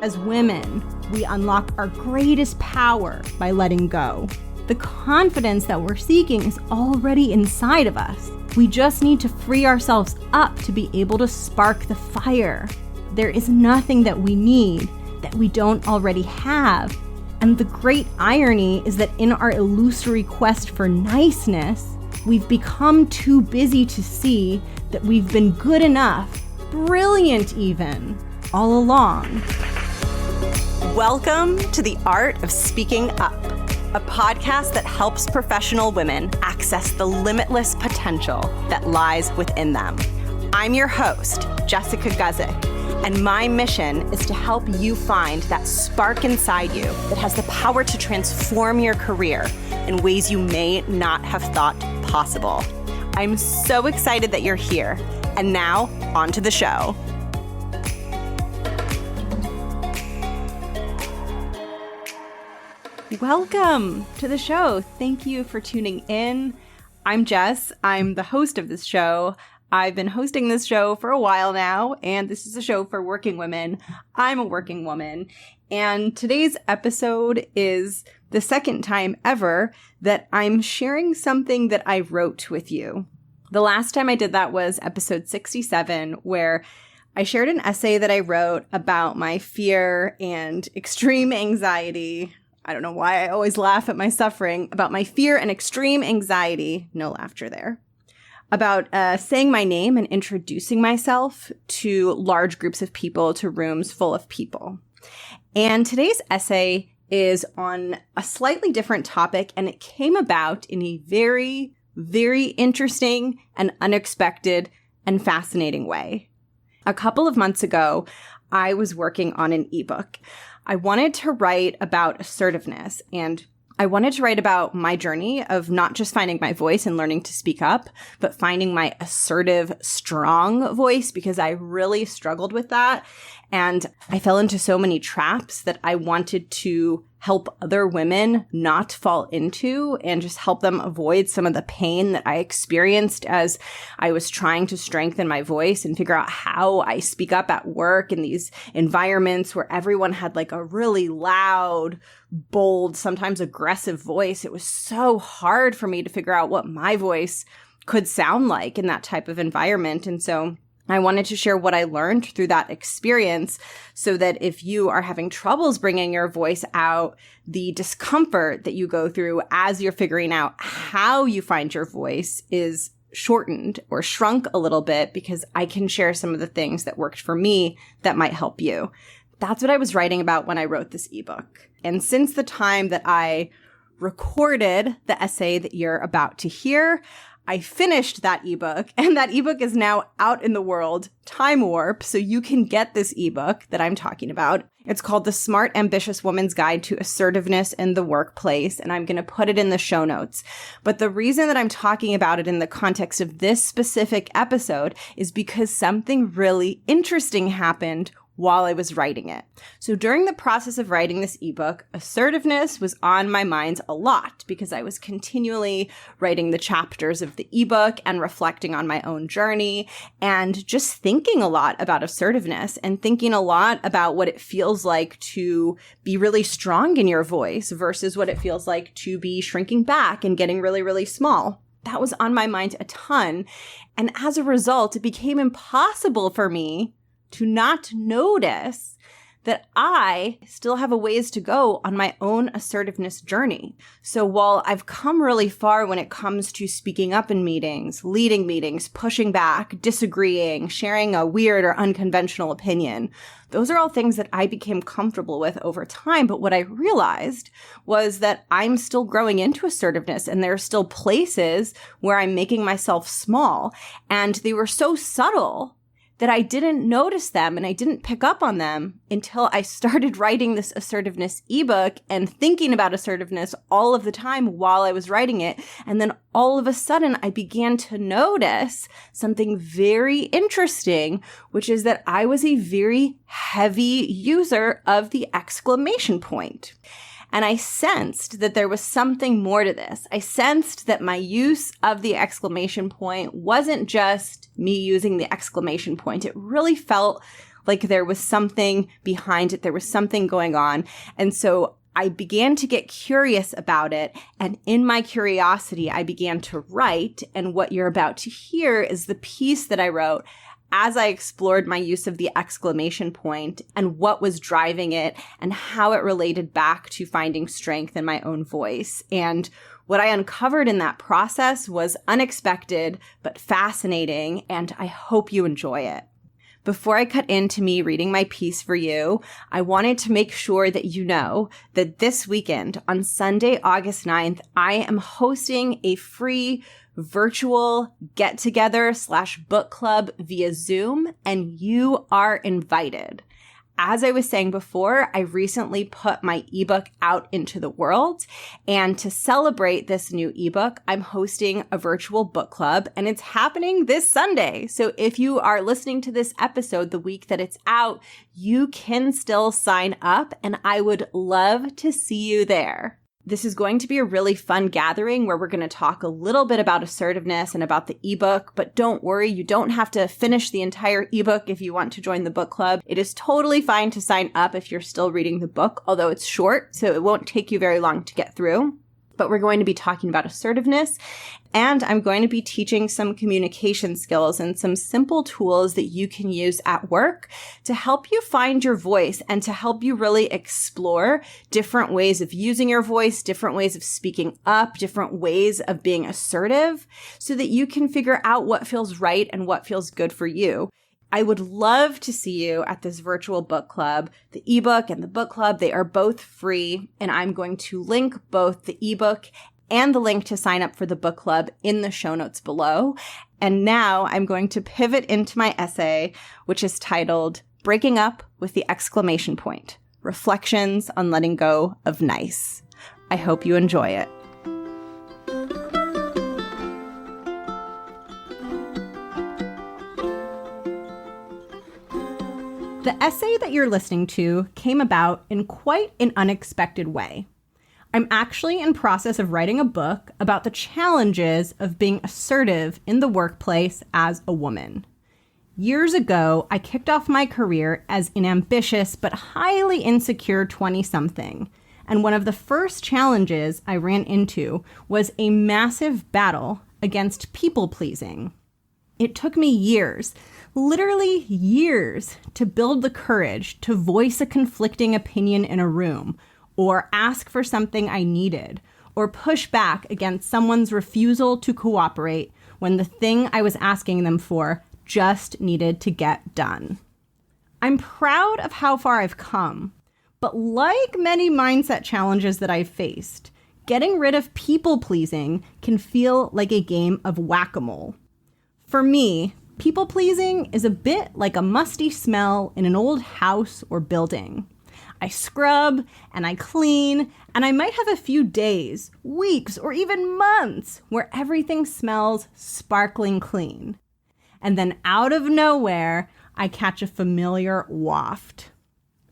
As women, we unlock our greatest power by letting go. The confidence that we're seeking is already inside of us. We just need to free ourselves up to be able to spark the fire. There is nothing that we need that we don't already have. And the great irony is that in our illusory quest for niceness, we've become too busy to see that we've been good enough, brilliant even, all along. Welcome to The Art of Speaking Up, a podcast that helps professional women access the limitless potential that lies within them. I'm your host, Jessica Guzik, and my mission is to help you find that spark inside you that has the power to transform your career in ways you may not have thought possible. I'm so excited that you're here. And now, on to the show. Welcome to the show. Thank you for tuning in. I'm Jess. I'm the host of this show. I've been hosting this show for a while now, and this is a show for working women. I'm a working woman, and today's episode is the second time ever that I'm sharing something that I wrote with you. The last time I did that was episode 67, where I shared an essay that I wrote about my fear and extreme anxiety. I don't know why I always laugh at my suffering, about my fear and extreme anxiety, no laughter there, about saying my name and introducing myself to large groups of people, to rooms full of people. And today's essay is on a slightly different topic, and it came about in a very, very interesting and unexpected and fascinating way. A couple of months ago, I was working on an ebook. I wanted to write about assertiveness, and I wanted to write about my journey of not just finding my voice and learning to speak up, but finding my assertive, strong voice, because I really struggled with that. And I fell into so many traps that I wanted to help other women not fall into and just help them avoid some of the pain that I experienced as I was trying to strengthen my voice and figure out how I speak up at work in these environments where everyone had like a really loud, bold, sometimes aggressive voice. It was so hard for me to figure out what my voice could sound like in that type of environment. And so I wanted to share what I learned through that experience so that if you are having troubles bringing your voice out, the discomfort that you go through as you're figuring out how you find your voice is shortened or shrunk a little bit, because I can share some of the things that worked for me that might help you. That's what I was writing about when I wrote this ebook. And since the time that I recorded the essay that you're about to hear, I finished that ebook, and that ebook is now out in the world, Time Warp, so you can get this ebook that I'm talking about. It's called The Smart, Ambitious Woman's Guide to Assertiveness in the Workplace, and I'm going to put it in the show notes. But the reason that I'm talking about it in the context of this specific episode is because something really interesting happened while I was writing it. So during the process of writing this ebook, assertiveness was on my mind a lot because I was continually writing the chapters of the ebook and reflecting on my own journey and just thinking a lot about assertiveness and thinking a lot about what it feels like to be really strong in your voice versus what it feels like to be shrinking back and getting really, really small. That was on my mind a ton. And as a result, it became impossible for me to not notice that I still have a ways to go on my own assertiveness journey. So while I've come really far when it comes to speaking up in meetings, leading meetings, pushing back, disagreeing, sharing a weird or unconventional opinion, those are all things that I became comfortable with over time. But what I realized was that I'm still growing into assertiveness, and there are still places where I'm making myself small. And they were so subtle that I didn't notice them and I didn't pick up on them until I started writing this assertiveness ebook and thinking about assertiveness all of the time while I was writing it. And then all of a sudden I began to notice something very interesting, which is that I was a very heavy user of the exclamation point. And I sensed that there was something more to this. I sensed that my use of the exclamation point wasn't just me using the exclamation point. It really felt like there was something behind it. There was something going on. And so I began to get curious about it. And in my curiosity, I began to write. And what you're about to hear is the piece that I wrote as I explored my use of the exclamation point and what was driving it and how it related back to finding strength in my own voice. And what I uncovered in that process was unexpected, but fascinating, and I hope you enjoy it. Before I cut into me reading my piece for you, I wanted to make sure that you know that this weekend, on Sunday, August 9th, I am hosting a free virtual get-together/book club via Zoom, and you are invited. As I was saying before, I recently put my ebook out into the world, and to celebrate this new ebook, I'm hosting a virtual book club, and it's happening this Sunday. So if you are listening to this episode the week that it's out, you can still sign up, and I would love to see you there. This is going to be a really fun gathering where we're going to talk a little bit about assertiveness and about the ebook, but don't worry, you don't have to finish the entire ebook if you want to join the book club. It is totally fine to sign up if you're still reading the book, although it's short, so it won't take you very long to get through. But we're going to be talking about assertiveness, and I'm going to be teaching some communication skills and some simple tools that you can use at work to help you find your voice and to help you really explore different ways of using your voice, different ways of speaking up, different ways of being assertive so that you can figure out what feels right and what feels good for you. I would love to see you at this virtual book club. The ebook and the book club, they are both free, and I'm going to link both the ebook and the link to sign up for the book club in the show notes below. And now I'm going to pivot into my essay, which is titled Breaking Up with the Exclamation Point: Reflections on Letting Go of Nice. I hope you enjoy it. The essay that you're listening to came about in quite an unexpected way. I'm actually in process of writing a book about the challenges of being assertive in the workplace as a woman. Years ago, I kicked off my career as an ambitious but highly insecure 20-something, and one of the first challenges I ran into was a massive battle against people-pleasing. It took me years, literally years, to build the courage to voice a conflicting opinion in a room, or ask for something I needed, or push back against someone's refusal to cooperate when the thing I was asking them for just needed to get done. I'm proud of how far I've come, but like many mindset challenges that I've faced, getting rid of people-pleasing can feel like a game of whack-a-mole. For me, people-pleasing is a bit like a musty smell in an old house or building. I scrub and I clean, and I might have a few days, weeks, or even months where everything smells sparkling clean. And then out of nowhere, I catch a familiar waft.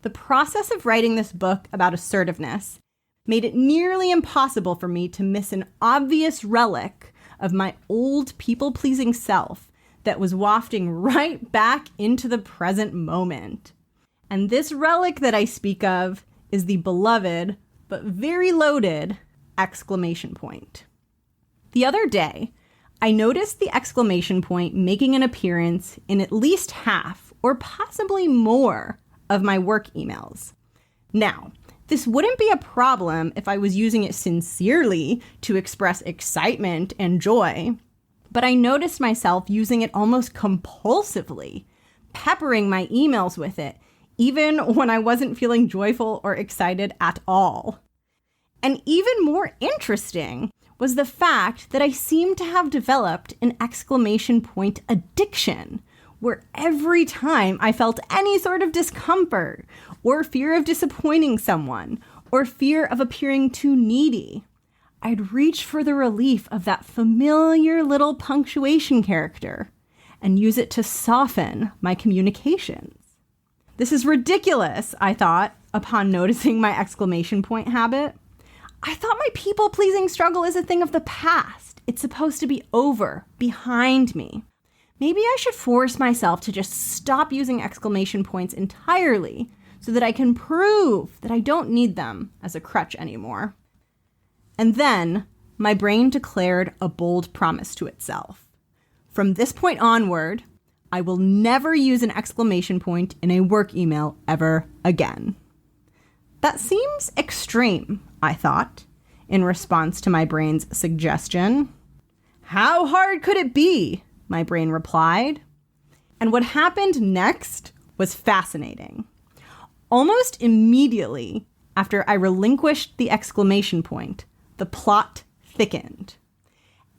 The process of writing this book about assertiveness made it nearly impossible for me to miss an obvious relic of my old people-pleasing self that was wafting right back into the present moment. And this relic that I speak of is the beloved, but very loaded, exclamation point. The other day, I noticed the exclamation point making an appearance in at least half, or possibly more, of my work emails. Now, this wouldn't be a problem if I was using it sincerely to express excitement and joy, but I noticed myself using it almost compulsively, peppering my emails with it, even when I wasn't feeling joyful or excited at all. And even more interesting was the fact that I seemed to have developed an exclamation point addiction, where every time I felt any sort of discomfort, or fear of disappointing someone, or fear of appearing too needy, I'd reach for the relief of that familiar little punctuation character and use it to soften my communications. This is ridiculous, I thought, upon noticing my exclamation point habit. I thought my people-pleasing struggle is a thing of the past. It's supposed to be over, behind me. Maybe I should force myself to just stop using exclamation points entirely so that I can prove that I don't need them as a crutch anymore. And then my brain declared a bold promise to itself. From this point onward, I will never use an exclamation point in a work email ever again. That seems extreme, I thought, in response to my brain's suggestion. How hard could it be? My brain replied. And what happened next was fascinating. Almost immediately after I relinquished the exclamation point, the plot thickened.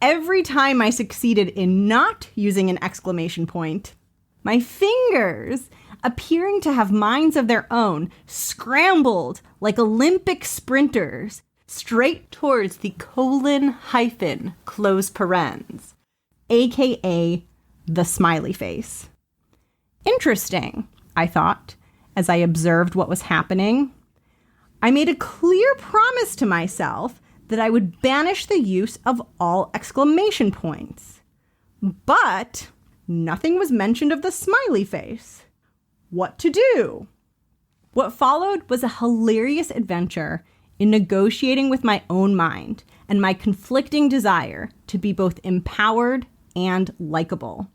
Every time I succeeded in not using an exclamation point, my fingers, appearing to have minds of their own, scrambled like Olympic sprinters straight towards the : close parens, aka the smiley face. Interesting, I thought, as I observed what was happening. I made a clear promise to myself that I would banish the use of all exclamation points. But nothing was mentioned of the smiley face. What to do? What followed was a hilarious adventure in negotiating with my own mind and my conflicting desire to be both empowered and likable.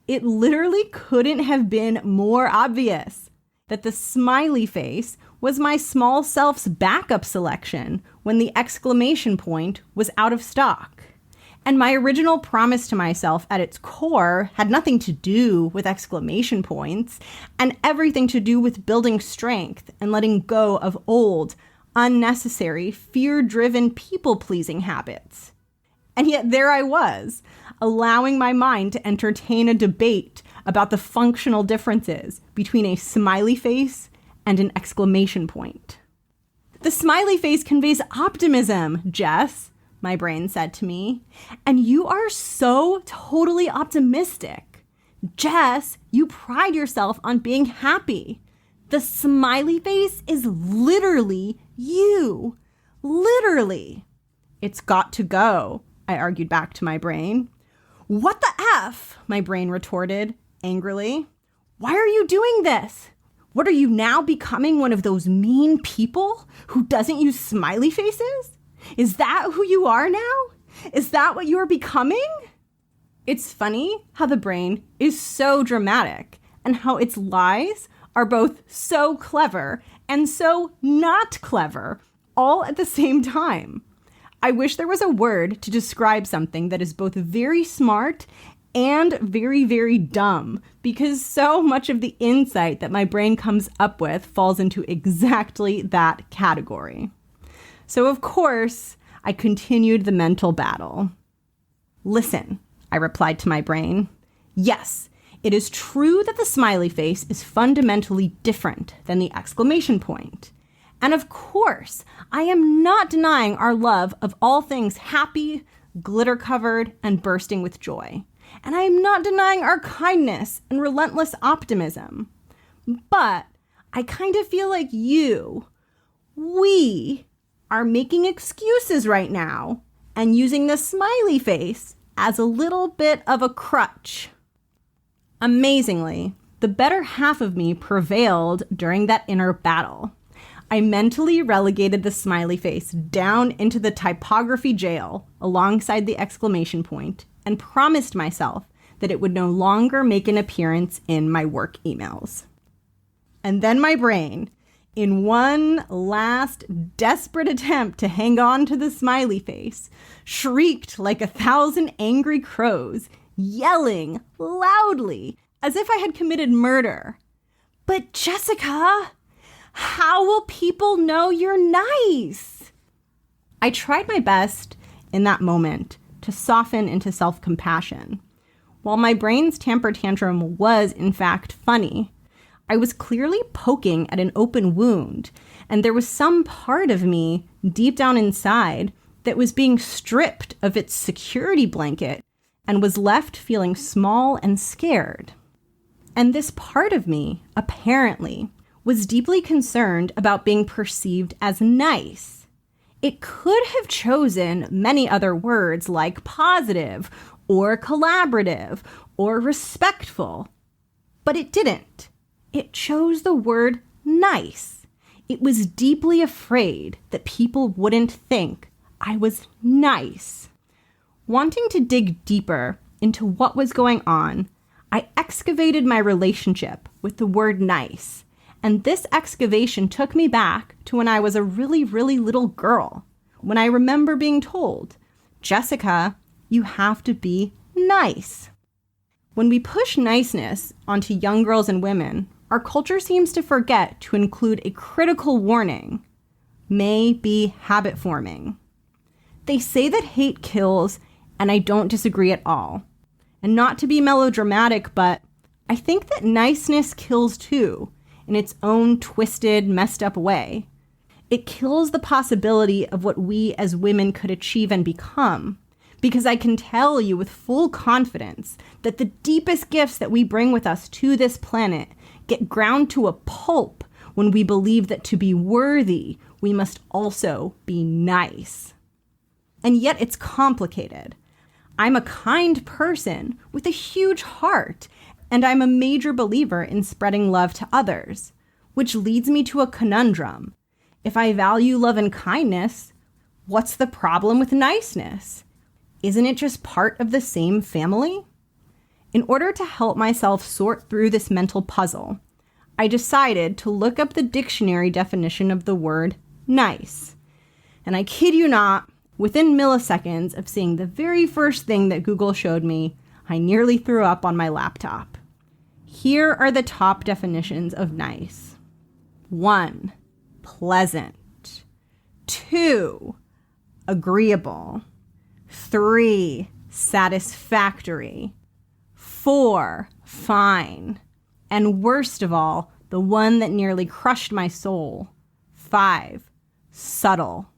It literally couldn't have been more obvious that the smiley face was my small self's backup selection when the exclamation point was out of stock. And my original promise to myself at its core had nothing to do with exclamation points and everything to do with building strength and letting go of old, unnecessary, fear-driven, people-pleasing habits. And yet there I was, allowing my mind to entertain a debate about the functional differences between a smiley face and an exclamation point. The smiley face conveys optimism, Jess, my brain said to me, and you are so totally optimistic. Jess, you pride yourself on being happy. The smiley face is literally you. Literally. It's got to go, I argued back to my brain. What the F? My brain retorted angrily. Why are you doing this? What, are you now becoming one of those mean people who doesn't use smiley faces? Is that who you are now? Is that what you're becoming? It's funny how the brain is so dramatic and how its lies are both so clever and so not clever all at the same time. I wish there was a word to describe something that is both very smart and very, very dumb, because so much of the insight that my brain comes up with falls into exactly that category. So, of course, I continued the mental battle. Listen, I replied to my brain. Yes, it is true that the smiley face is fundamentally different than the exclamation point. And of course, I am not denying our love of all things happy, glitter-covered, and bursting with joy. And I am not denying our kindness and relentless optimism. But I kind of feel like we are making excuses right now and using the smiley face as a little bit of a crutch. Amazingly, the better half of me prevailed during that inner battle. I mentally relegated the smiley face down into the typography jail alongside the exclamation point and promised myself that it would no longer make an appearance in my work emails. And then my brain, in one last desperate attempt to hang on to the smiley face, shrieked like 1,000 angry crows, yelling loudly as if I had committed murder. But Jessica, how will people know you're nice? I tried my best in that moment to soften into self-compassion. While my brain's temper tantrum was, in fact, funny, I was clearly poking at an open wound, and there was some part of me deep down inside that was being stripped of its security blanket and was left feeling small and scared. And this part of me, apparently, was deeply concerned about being perceived as nice. It could have chosen many other words like positive or collaborative or respectful. But it didn't. It chose the word nice. It was deeply afraid that people wouldn't think I was nice. Wanting to dig deeper into what was going on, I excavated my relationship with the word nice. And this excavation took me back to when I was a really, really little girl, when I remember being told, Jessica, you have to be nice. When we push niceness onto young girls and women, our culture seems to forget to include a critical warning: may be habit forming. They say that hate kills, and I don't disagree at all. And not to be melodramatic, but I think that niceness kills too, in its own twisted, messed up way. It kills the possibility of what we as women could achieve and become. Because I can tell you with full confidence that the deepest gifts that we bring with us to this planet get ground to a pulp when we believe that to be worthy, we must also be nice. And yet it's complicated. I'm a kind person with a huge heart, and I'm a major believer in spreading love to others, which leads me to a conundrum. If I value love and kindness, what's the problem with niceness? Isn't it just part of the same family? In order to help myself sort through this mental puzzle, I decided to look up the dictionary definition of the word nice. And I kid you not, within milliseconds of seeing the very first thing that Google showed me, I nearly threw up on my laptop. Here are the top definitions of nice. 1, pleasant. 2, agreeable. 3, satisfactory. 4, fine. And worst of all, the one that nearly crushed my soul, 5, subtle.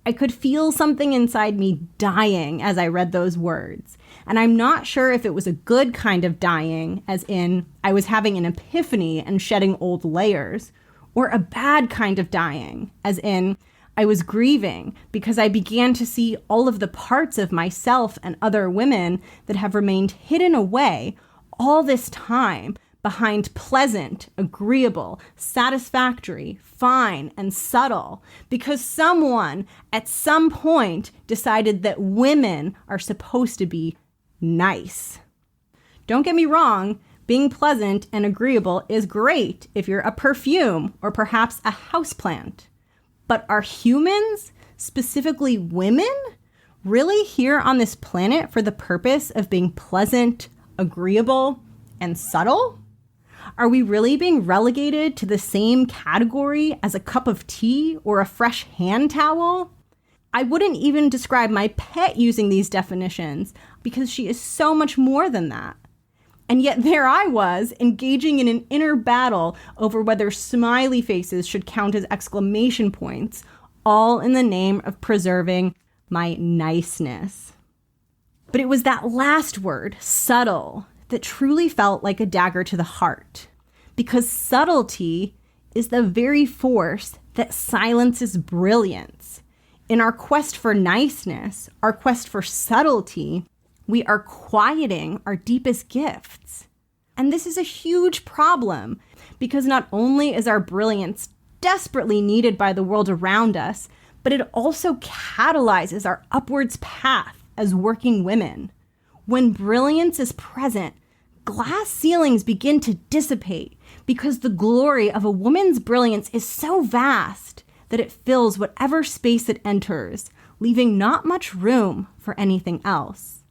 I could feel something inside me dying as I read those words. And I'm not sure if it was a good kind of dying, as in I was having an epiphany and shedding old layers, or a bad kind of dying, as in I was grieving because I began to see all of the parts of myself and other women that have remained hidden away all this time behind pleasant, agreeable, satisfactory, fine, and subtle, because someone at some point decided that women are supposed to be nice. Don't get me wrong, being pleasant and agreeable is great if you're a perfume or perhaps a houseplant. But are humans, specifically women, really here on this planet for the purpose of being pleasant, agreeable, and subtle? Are we really being relegated to the same category as a cup of tea or a fresh hand towel? I wouldn't even describe my pet using these definitions because she is so much more than that. And yet there I was, engaging in an inner battle over whether smiley faces should count as exclamation points, all in the name of preserving my niceness. But it was that last word, subtle, that truly felt like a dagger to the heart. Because subtlety is the very force that silences brilliance. In our quest for niceness, our quest for subtlety, we are quieting our deepest gifts. And this is a huge problem because not only is our brilliance desperately needed by the world around us, but it also catalyzes our upwards path as working women. When brilliance is present, glass ceilings begin to dissipate because the glory of a woman's brilliance is so vast that it fills whatever space it enters, leaving not much room for anything else.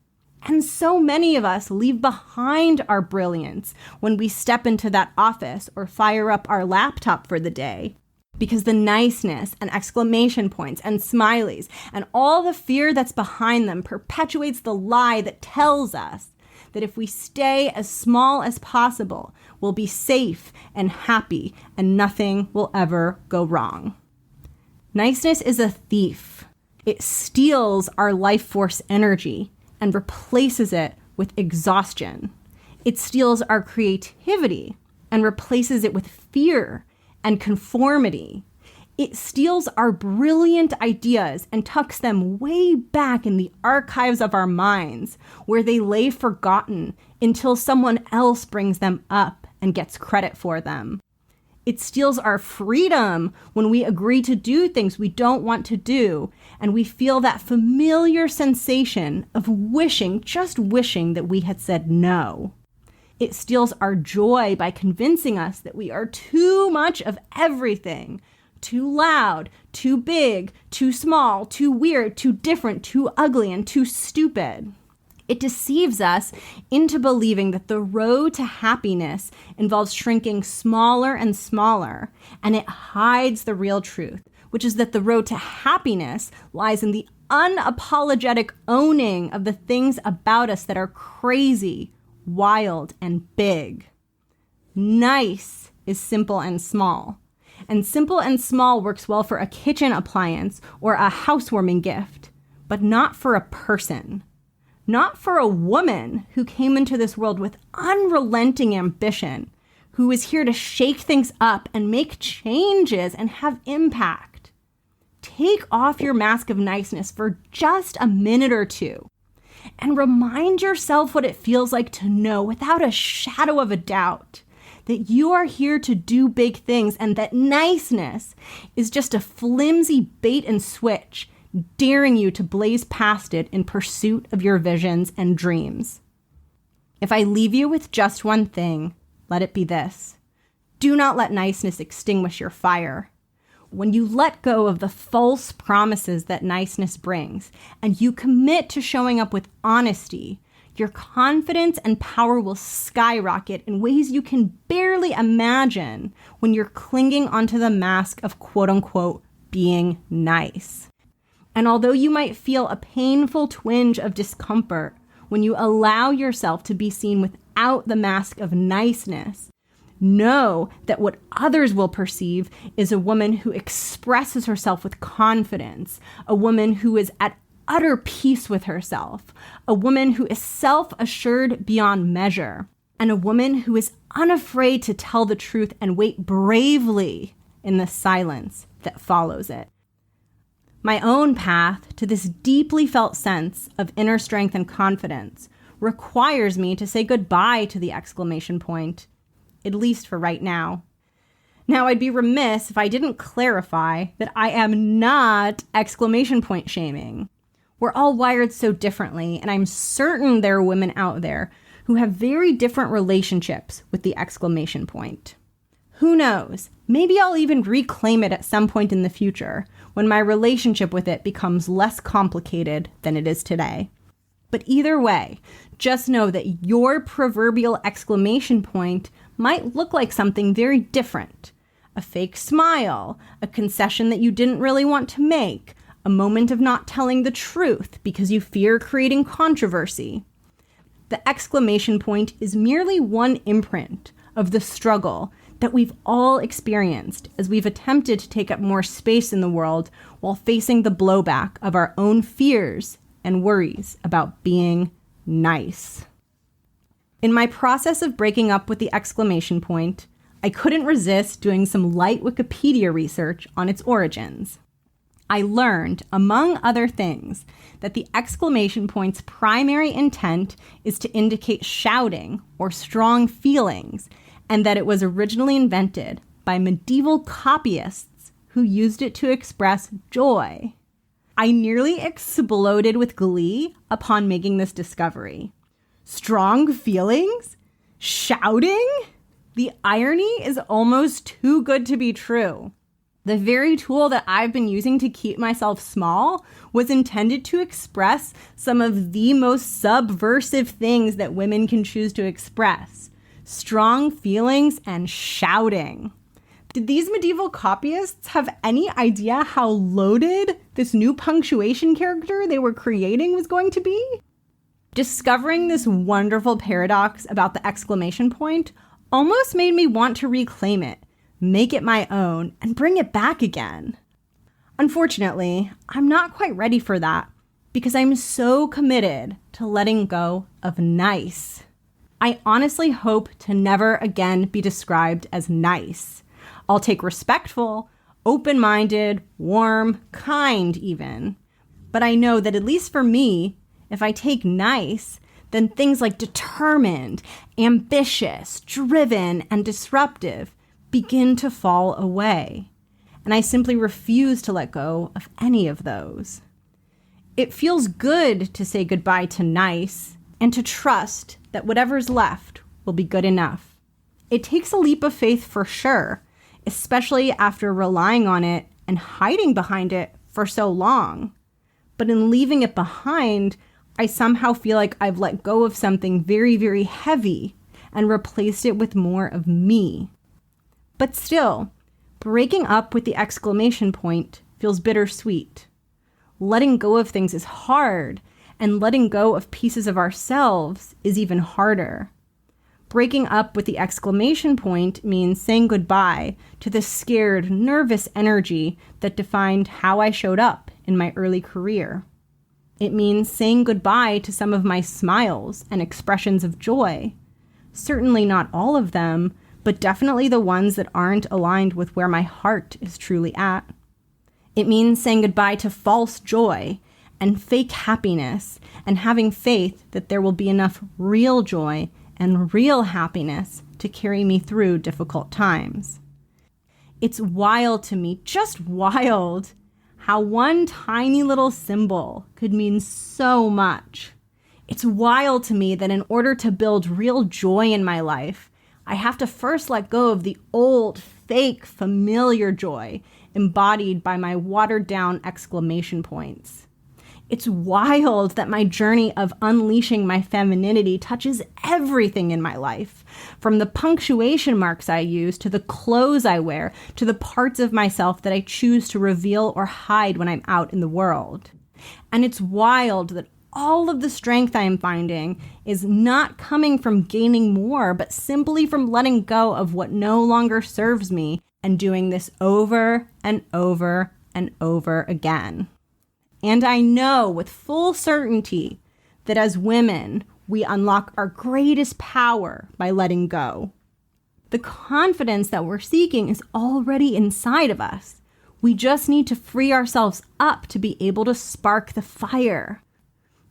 And so many of us leave behind our brilliance when we step into that office or fire up our laptop for the day, because the niceness and exclamation points and smileys and all the fear that's behind them perpetuates the lie that tells us that if we stay as small as possible, we'll be safe and happy and nothing will ever go wrong. Niceness is a thief. It steals our life force energy and replaces it with exhaustion. It steals our creativity and replaces it with fear and conformity. It steals our brilliant ideas and tucks them way back in the archives of our minds, where they lay forgotten until someone else brings them up and gets credit for them. It steals our freedom when we agree to do things we don't want to do, and we feel that familiar sensation of wishing, just wishing that we had said no. It steals our joy by convincing us that we are too much of everything. Too loud, too big, too small, too weird, too different, too ugly, and too stupid. It deceives us into believing that the road to happiness involves shrinking smaller and smaller, and it hides the real truth, which is that the road to happiness lies in the unapologetic owning of the things about us that are crazy, wild, and big. Nice is simple and small. And simple and small works well for a kitchen appliance or a housewarming gift, but not for a person. Not for a woman who came into this world with unrelenting ambition, who is here to shake things up and make changes and have impact. Take off your mask of niceness for just a minute or two and remind yourself what it feels like to know without a shadow of a doubt that you are here to do big things and that niceness is just a flimsy bait and switch, daring you to blaze past it in pursuit of your visions and dreams. If I leave you with just one thing, let it be this. Do not let niceness extinguish your fire. When you let go of the false promises that niceness brings, and you commit to showing up with honesty, your confidence and power will skyrocket in ways you can barely imagine when you're clinging onto the mask of quote-unquote being nice. And although you might feel a painful twinge of discomfort when you allow yourself to be seen without the mask of niceness, know that what others will perceive is a woman who expresses herself with confidence, a woman who is at utter peace with herself, a woman who is self-assured beyond measure, and a woman who is unafraid to tell the truth and wait bravely in the silence that follows it. My own path to this deeply felt sense of inner strength and confidence requires me to say goodbye to the exclamation point, at least for right now. Now, I'd be remiss if I didn't clarify that I am not exclamation point shaming. We're all wired so differently, and I'm certain there are women out there who have very different relationships with the exclamation point. Who knows? Maybe I'll even reclaim it at some point in the future when my relationship with it becomes less complicated than it is today. But either way, just know that your proverbial exclamation point might look like something very different. A fake smile, a concession that you didn't really want to make, a moment of not telling the truth because you fear creating controversy. The exclamation point is merely one imprint of the struggle that we've all experienced as we've attempted to take up more space in the world while facing the blowback of our own fears and worries about being nice. In my process of breaking up with the exclamation point, I couldn't resist doing some light Wikipedia research on its origins. I learned, among other things, that the exclamation point's primary intent is to indicate shouting or strong feelings, and that it was originally invented by medieval copyists who used it to express joy. I nearly exploded with glee upon making this discovery. Strong feelings? Shouting? The irony is almost too good to be true. The very tool that I've been using to keep myself small was intended to express some of the most subversive things that women can choose to express. Strong feelings and shouting. Did these medieval copyists have any idea how loaded this new punctuation character they were creating was going to be? Discovering this wonderful paradox about the exclamation point almost made me want to reclaim it, make it my own, and bring it back again. Unfortunately, I'm not quite ready for that because I'm so committed to letting go of nice. I honestly hope to never again be described as nice. I'll take respectful, open-minded, warm, kind even. But I know that at least for me, if I take nice, then things like determined, ambitious, driven, and disruptive begin to fall away. And I simply refuse to let go of any of those. It feels good to say goodbye to nice and to trust that whatever's left will be good enough. It takes a leap of faith for sure, especially after relying on it and hiding behind it for so long. But in leaving it behind, I somehow feel like I've let go of something very, very heavy and replaced it with more of me. But still, breaking up with the exclamation point feels bittersweet. Letting go of things is hard, and letting go of pieces of ourselves is even harder. Breaking up with the exclamation point means saying goodbye to the scared, nervous energy that defined how I showed up in my early career. It means saying goodbye to some of my smiles and expressions of joy. Certainly not all of them, but definitely the ones that aren't aligned with where my heart is truly at. It means saying goodbye to false joy and fake happiness and having faith that there will be enough real joy and real happiness to carry me through difficult times. It's wild to me, just wild, how one tiny little symbol could mean so much. It's wild to me that in order to build real joy in my life, I have to first let go of the old, fake, familiar joy embodied by my watered-down exclamation points. It's wild that my journey of unleashing my femininity touches everything in my life, from the punctuation marks I use, to the clothes I wear, to the parts of myself that I choose to reveal or hide when I'm out in the world. And it's wild that all of the strength I am finding is not coming from gaining more, but simply from letting go of what no longer serves me and doing this over and over and over again. And I know with full certainty that as women, we unlock our greatest power by letting go. The confidence that we're seeking is already inside of us. We just need to free ourselves up to be able to spark the fire.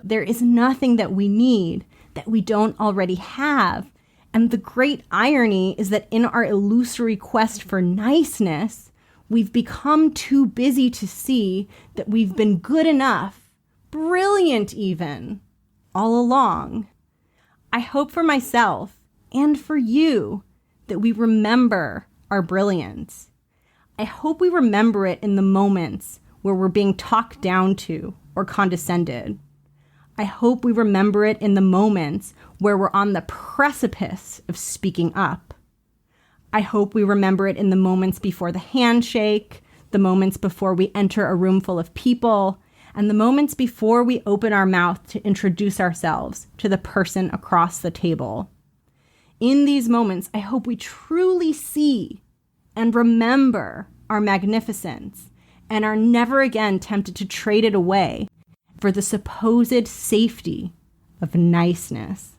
There is nothing that we need that we don't already have. And the great irony is that in our illusory quest for niceness, we've become too busy to see that we've been good enough, brilliant even, all along. I hope for myself and for you that we remember our brilliance. I hope we remember it in the moments where we're being talked down to or condescended. I hope we remember it in the moments where we're on the precipice of speaking up. I hope we remember it in the moments before the handshake, the moments before we enter a room full of people, and the moments before we open our mouth to introduce ourselves to the person across the table. In these moments, I hope we truly see and remember our magnificence and are never again tempted to trade it away for the supposed safety of niceness.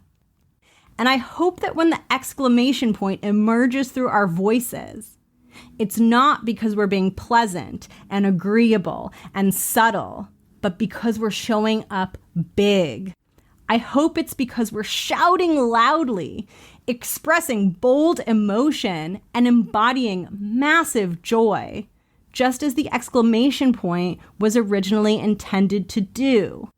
And I hope that when the exclamation point emerges through our voices, it's not because we're being pleasant and agreeable and subtle, but because we're showing up big. I hope it's because we're shouting loudly, expressing bold emotion, and embodying massive joy, just as the exclamation point was originally intended to do.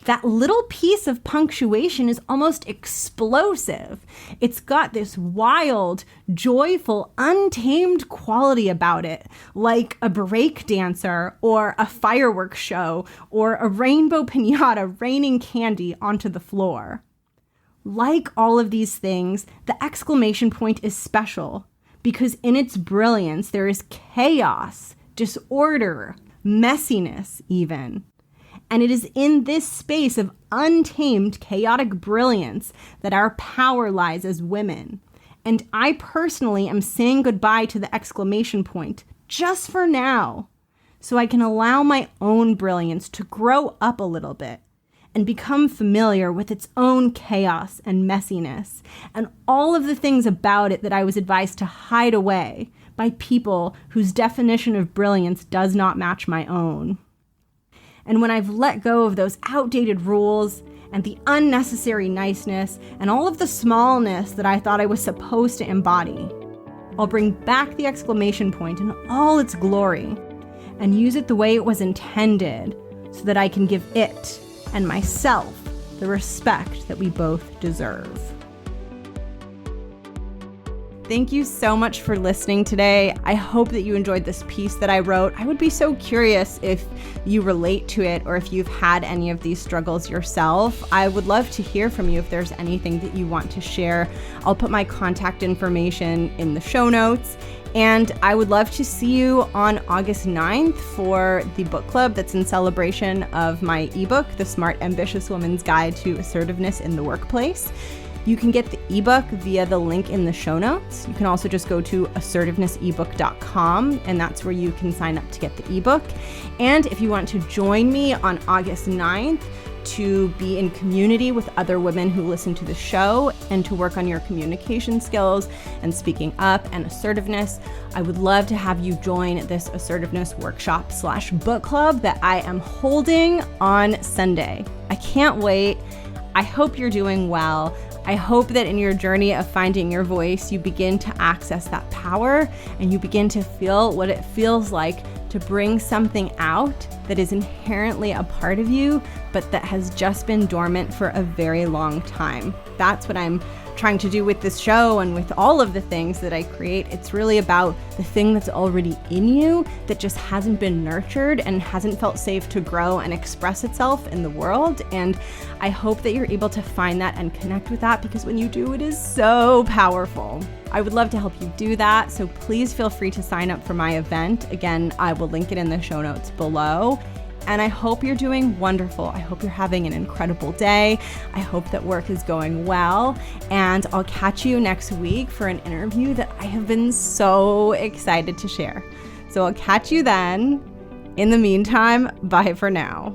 That little piece of punctuation is almost explosive. It's got this wild, joyful, untamed quality about it, like a break dancer or a fireworks show or a rainbow piñata raining candy onto the floor. Like all of these things, the exclamation point is special because in its brilliance there is chaos, disorder, messiness even. And it is in this space of untamed, chaotic brilliance that our power lies as women. And I personally am saying goodbye to the exclamation point, just for now, so I can allow my own brilliance to grow up a little bit and become familiar with its own chaos and messiness and all of the things about it that I was advised to hide away by people whose definition of brilliance does not match my own. And when I've let go of those outdated rules and the unnecessary niceness and all of the smallness that I thought I was supposed to embody, I'll bring back the exclamation point in all its glory and use it the way it was intended so that I can give it and myself the respect that we both deserve. Thank you so much for listening today. I hope that you enjoyed this piece that I wrote. I would be so curious if you relate to it or if you've had any of these struggles yourself. I would love to hear from you if there's anything that you want to share. I'll put my contact information in the show notes. And I would love to see you on August 9th for the book club that's in celebration of my ebook, The Smart, Ambitious Woman's Guide to Assertiveness in the Workplace. You can get the ebook via the link in the show notes. You can also just go to assertivenessebook.com, and that's where you can sign up to get the ebook. And if you want to join me on August 9th to be in community with other women who listen to the show and to work on your communication skills and speaking up and assertiveness, I would love to have you join this assertiveness workshop/book club that I am holding on Sunday. I can't wait. I hope you're doing well. I hope that in your journey of finding your voice, you begin to access that power and you begin to feel what it feels like to bring something out that is inherently a part of you, but that has just been dormant for a very long time. That's what I'm trying to do with this show and with all of the things that I create. It's really about the thing that's already in you that just hasn't been nurtured and hasn't felt safe to grow and express itself in the world. And I hope that you're able to find that and connect with that, because when you do, it is so powerful. I would love to help you do that, so please feel free to sign up for my event. Again, I will link it in the show notes below. And I hope you're doing wonderful. I hope you're having an incredible day. I hope that work is going well. And I'll catch you next week for an interview that I have been so excited to share. So I'll catch you then. In the meantime, bye for now.